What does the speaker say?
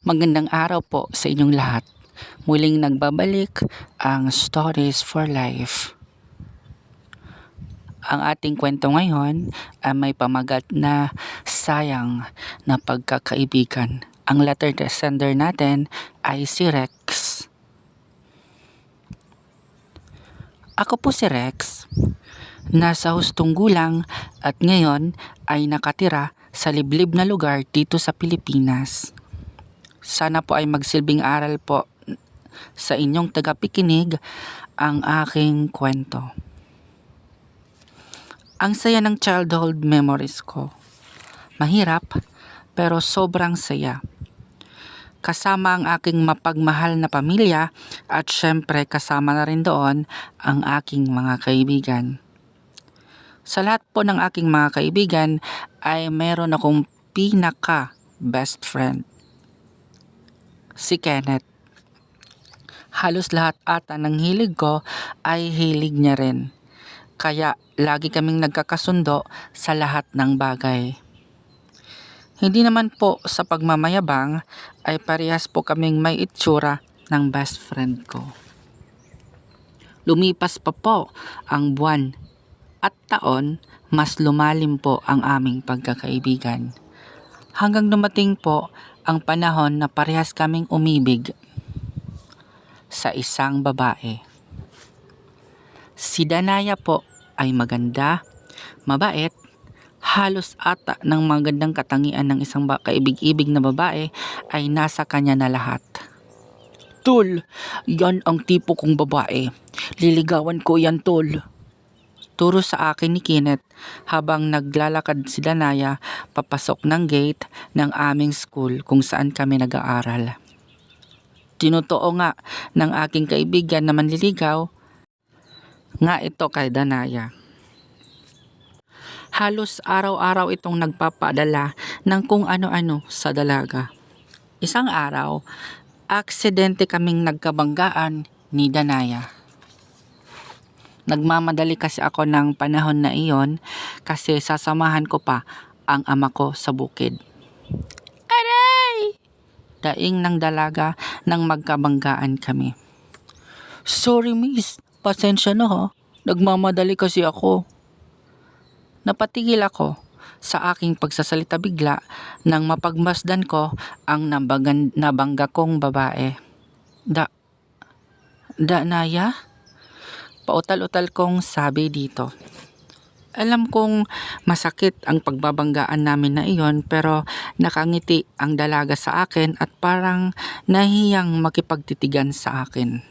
Magandang araw po sa inyong lahat. Muling nagbabalik ang Stories for Life. Ang ating kwento ngayon ay may pamagat na sayang na pagkakaibigan. Ang letter sender natin ay si Rex. Ako po si Rex. Nasa hustong gulang at ngayon ay nakatira sa liblib na lugar dito sa Pilipinas. Sana po ay magsilbing aral po sa inyong tagapakinig ang aking kwento. Ang saya ng childhood memories ko. Mahirap pero sobrang saya. Kasama ang aking mapagmahal na pamilya at syempre kasama na rin doon ang aking mga kaibigan. Sa lahat po ng aking mga kaibigan ay meron akong pinaka best friend. Si Kenneth. Halos lahat ata ng hilig ko ay hilig niya rin. Kaya lagi kaming nagkakasundo sa lahat ng bagay. Hindi naman po sa pagmamayabang ay parehas po kaming may itsura ng best friend ko. Lumipas pa po ang buwan at taon, mas lumalim po ang aming pagkakaibigan. Hanggang dumating po ang panahon na parehas kaming umibig sa isang babae. Si Danaya po ay maganda, mabait, halos ata ng magandang katangian ng isang kaibig-ibig na babae ay nasa kanya na lahat. Tol, yan ang tipo kong babae. Liligawan ko yan, tol. Turo sa akin ni Kenneth habang naglalakad si Danaya papasok ng gate ng aming school kung saan kami nag-aaral. Tinutuo nga ng aking kaibigan na manliligaw nga ito kay Danaya. Halos araw-araw itong nagpapadala ng kung ano-ano sa dalaga. Isang araw, aksidente kaming nagkabanggaan ni Danaya. Nagmamadali kasi ako ng panahon na iyon kasi sasamahan ko pa ang ama ko sa bukid. Aray! Daing ng dalaga nang magkabanggaan kami. Sorry miss, pasensya na ha. Nagmamadali kasi ako. Napatigil ako sa aking pagsasalita bigla nang mapagmasdan ko ang nabangga kong babae. Danaya? Pautal-utal kong sabi dito. Alam kong masakit ang pagbabanggaan namin na iyon pero nakangiti ang dalaga sa akin at parang nahiyang makipagtitigan sa akin.